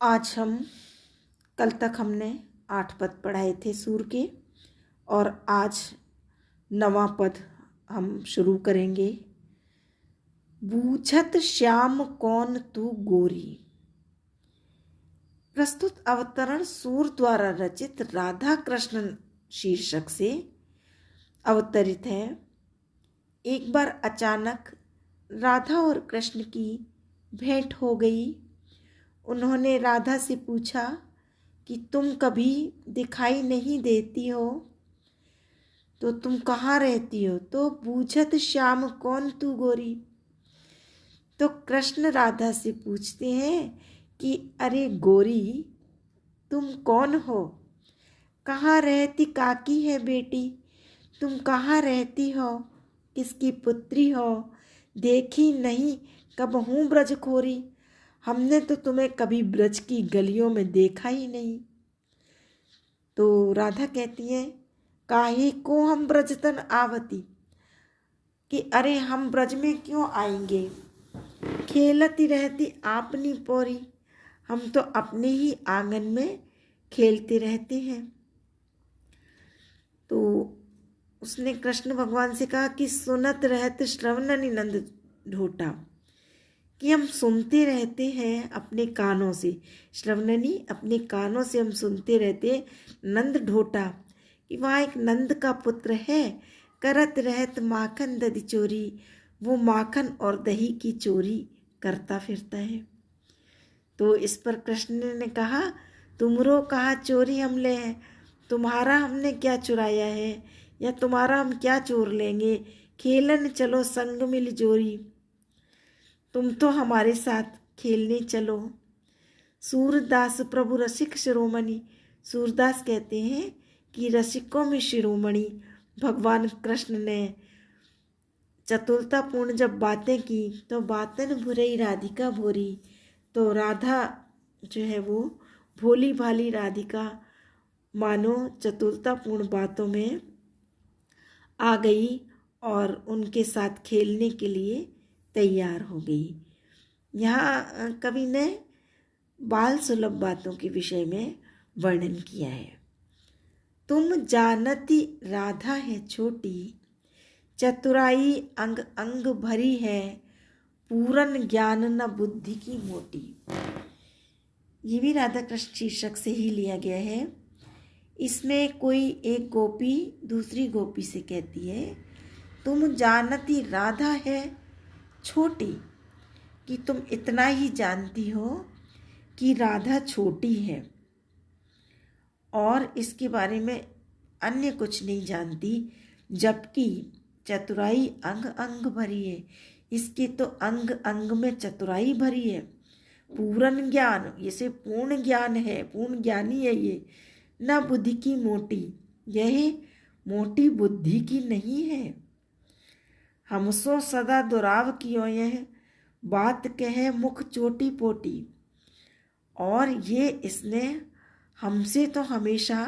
आज हम कल तक हमने 8 पद पढ़ाए थे सूर के, और आज 9वां पद हम शुरू करेंगे। बूझत श्याम कौन तू गोरी। प्रस्तुत अवतरण सूर द्वारा रचित राधा कृष्ण शीर्षक से अवतरित है। एक बार अचानक राधा और कृष्ण की भेंट हो गई। उन्होंने राधा से पूछा कि तुम कभी दिखाई नहीं देती हो, तो तुम कहाँ रहती हो? तो बूझत श्याम कौन तू गोरी। तो कृष्ण राधा से पूछते हैं कि अरे गोरी, तुम कौन हो? कहाँ रहती काकी है बेटी? तुम कहाँ रहती हो? किसकी पुत्री हो? देखी नहीं कब हूँ ब्रज खोरी। हमने तो तुम्हें कभी ब्रज की गलियों में देखा ही नहीं। तो राधा कहती है, काहे को हम ब्रजतन आवती, कि अरे हम ब्रज में क्यों आएंगे? खेलती रहती आपनी पोरी, हम तो अपने ही आंगन में खेलते रहते हैं। तो उसने कृष्ण भगवान से कहा कि सुनत रहत श्रवणनि नंद ढोटा, कि हम सुनते रहते हैं अपने कानों से। श्रवणनि अपने कानों से हम सुनते रहते। नंद ढोटा, कि वहाँ एक नंद का पुत्र है, करत रहत माखन दधि चोरी, वो माखन और दही की चोरी करता फिरता है। तो इस पर कृष्ण ने कहा, तुमरो कहा चोरी हम ले हैं, तुम्हारा हमने क्या चुराया है, या तुम्हारा हम क्या चोर लेंगे? खेलन चलो संग मिल जोरी, तुम तो हमारे साथ खेलने चलो। सूरदास प्रभु रसिक शिरोमणि, सूरदास कहते हैं कि रसिकों में शिरोमणि भगवान कृष्ण ने चतुरतापूर्ण जब बातें की तो बातन भुरई राधिका भोरी। तो राधा जो है वो भोली भाली राधिका मानो चतुरतापूर्ण बातों में आ गई और उनके साथ खेलने के लिए तैयार हो गई। यहाँ कवि ने बाल सुलभ बातों के विषय में वर्णन किया है। तुम जानती राधा है छोटी, चतुराई अंग अंग भरी है, पूरन ज्ञान न बुद्धि की मोटी। ये भी राधा कृष्ण शीर्षक से ही लिया गया है। इसमें कोई एक गोपी दूसरी गोपी से कहती है, तुम जानती राधा है छोटी, कि तुम इतना ही जानती हो कि राधा छोटी है और इसके बारे में अन्य कुछ नहीं जानती, जबकि चतुराई अंग अंग भरी है, इसके तो अंग अंग में चतुराई भरी है। पूर्ण ज्ञान, इसे पूर्ण ज्ञान है, पूर्ण ज्ञानी है ये। न बुद्धि की मोटी, यह मोटी बुद्धि की नहीं है। हमसो सदा दुराव कियो यह, बात कहे मुख चोटी पोटी। और ये इसने हमसे तो हमेशा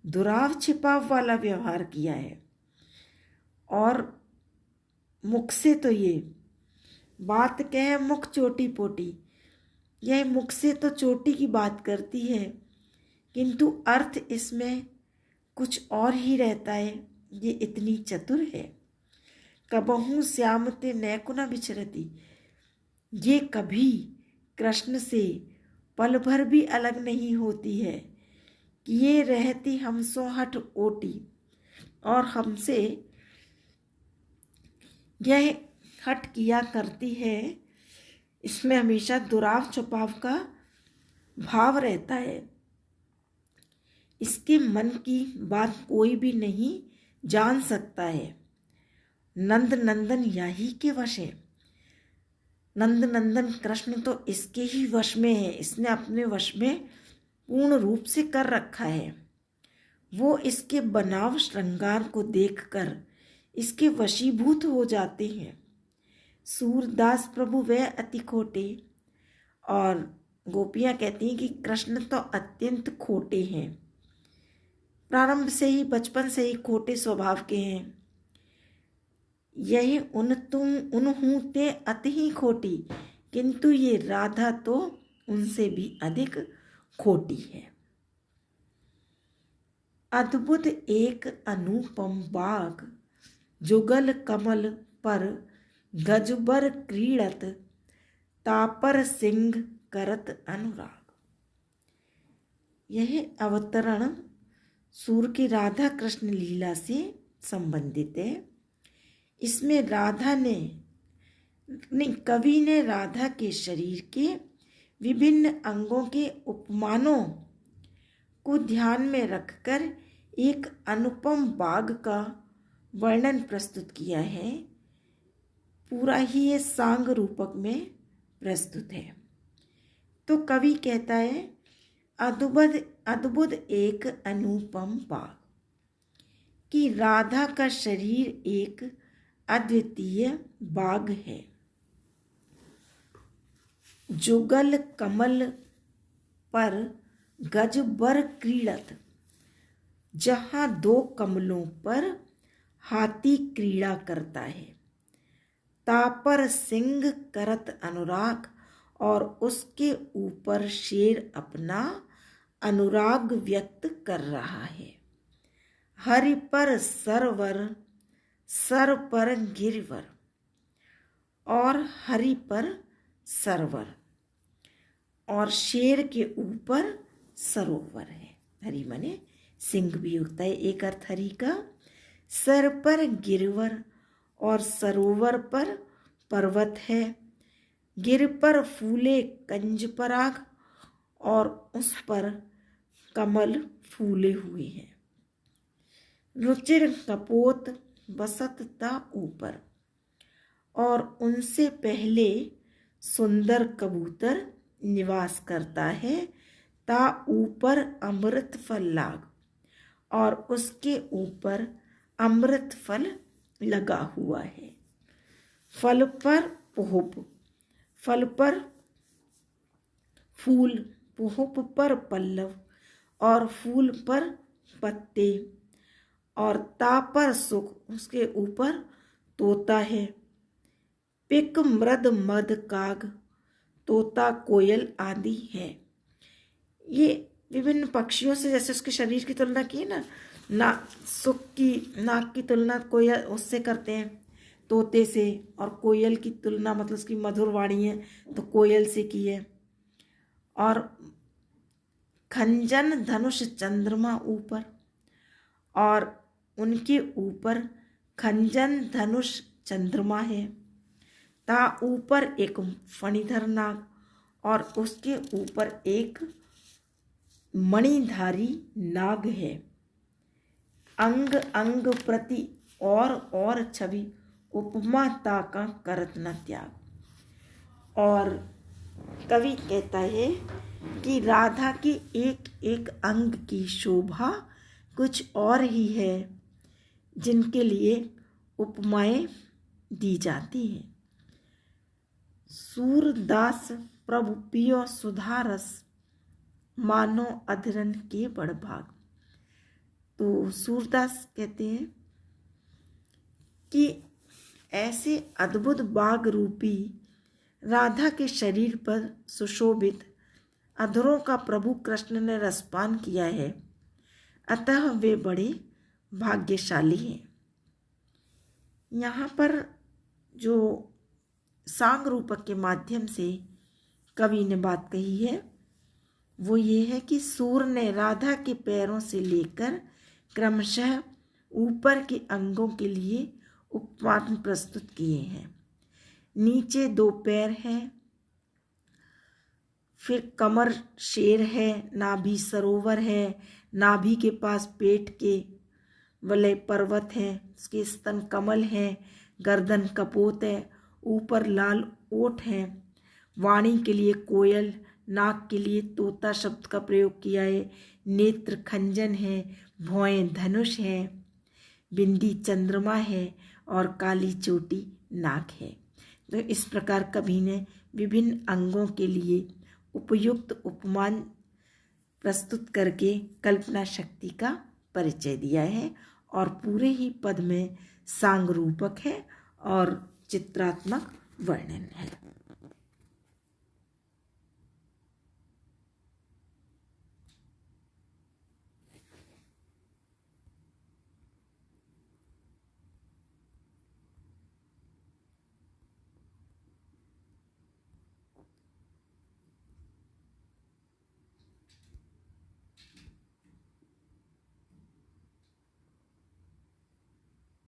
दुराव छिपाव वाला व्यवहार किया है, और मुख से तो ये बात कहे मुख चोटी पोटी, यह मुख से तो चोटी की बात करती है, किंतु अर्थ इसमें कुछ और ही रहता है। ये इतनी चतुर है। कबहू श्याम ते नैको न बिछरती, ये कभी कृष्ण से पल भर भी अलग नहीं होती है, कि ये रहती हमसो हट ओटी, और हमसे यह हट किया करती है। इसमें हमेशा दुराव छुपाव का भाव रहता है। इसके मन की बात कोई भी नहीं जान सकता है। नंद नंदन यही के वश है। नंद नंदन कृष्ण तो इसके ही वश में है, इसने अपने वश में पूर्ण रूप से कर रखा है। वो इसके बनाव श्रृंगार को देखकर इसके वशीभूत हो जाते हैं। सूरदास प्रभु वह अति खोटे, और गोपियाँ कहती हैं कि कृष्ण तो अत्यंत खोटे हैं, प्रारंभ से ही, बचपन से ही खोटे स्वभाव के हैं। यही उन तुम उनहूँ ते अति ही खोटी, किंतु ये राधा तो उनसे भी अधिक खोटी है। अद्भुत एक अनुपम बाग, जुगल कमल पर गजबर क्रीड़त, तापर सिंह करत अनुराग। यह अवतरण सूर की राधा कृष्ण लीला से संबंधित है। इसमें कवि ने राधा के शरीर के विभिन्न अंगों के उपमानों को ध्यान में रखकर एक अनुपम बाग का वर्णन प्रस्तुत किया है। पूरा ही ये सांग रूपक में प्रस्तुत है। तो कवि कहता है, अद्भुत एक अनुपम बाग, कि राधा का शरीर एक अद्वितीय बाग है। जुगल कमल पर गजबर क्रीड़त, जहाँ दो कमलों पर हाथी क्रीड़ा करता है। तापर सिंह करत अनुराग, और उसके ऊपर शेर अपना अनुराग व्यक्त कर रहा है। हरि पर सरवर, सर पर गिरवर, और हरि पर सरवर, और शेर के ऊपर सरोवर है। हरि माने सिंह भी होता है एक अर्थ हरि का। सर पर गिरवर और सरोवर पर पर्वत है। गिर पर फूले कंज पराग, और उस पर कमल फूले हुए हैं। रुचिर कपोत बसत ता ऊपर, और उनसे पहले सुंदर कबूतर निवास करता है। ता ऊपर अमृत फल लाग, और उसके ऊपर अमृत फल लगा हुआ है। फल पर पुहुप, फल पर फूल, पुहुप पर पल्लव, और फूल पर पत्ते, और ता पर सुख, उसके ऊपर तोता है। पिक मृद मद काग, तोता कोयल आदि है। ये विभिन्न पक्षियों से, जैसे उसके शरीर की तुलना की है ना, सुख की नाक की तुलना कोयल उससे करते हैं तोते से, और कोयल की तुलना मतलब उसकी मधुर वाणी है तो कोयल से की है। और खंजन धनुष चंद्रमा ऊपर, और उनके ऊपर खंजन धनुष चंद्रमा है। ता ऊपर एक फणिधर नाग, और उसके ऊपर एक मणिधारी नाग है। अंग अंग प्रति और छवि, उपमा ताका करत न त्याग। और कवि कहता है कि राधा की एक एक अंग की शोभा कुछ और ही है, जिनके लिए उपमाएं दी जाती हैं। सूरदास प्रभु पियो सुधारस, मानो अधरन के बड़ भाग। तो सूरदास कहते हैं कि ऐसे अद्भुत बाग रूपी राधा के शरीर पर सुशोभित अधरों का प्रभु कृष्ण ने रसपान किया है, अतः वे बड़े भाग्यशाली हैं। यहाँ पर जो सांग रूपक के माध्यम से कवि ने बात कही है वो ये है कि सूर ने राधा के पैरों से लेकर क्रमशः ऊपर के अंगों के लिए उपमान प्रस्तुत किए हैं। नीचे दो पैर हैं, फिर कमर शेर है, नाभि सरोवर है, नाभि के पास पेट के वलय पर्वत है, उसके स्तन कमल है, गर्दन कपोत है, ऊपर लाल ओठ है, वाणी के लिए कोयल, नाक के लिए तोता शब्द का प्रयोग किया है, नेत्र खंजन है, भौएं धनुष है, बिंदी चंद्रमा है, और काली चोटी नाक है। तो इस प्रकार कवि ने विभिन्न अंगों के लिए उपयुक्त उपमान प्रस्तुत करके कल्पना शक्ति का परिचय दिया है, और पूरे ही पद में सांग रूपक है और चित्रात्मक वर्णन है।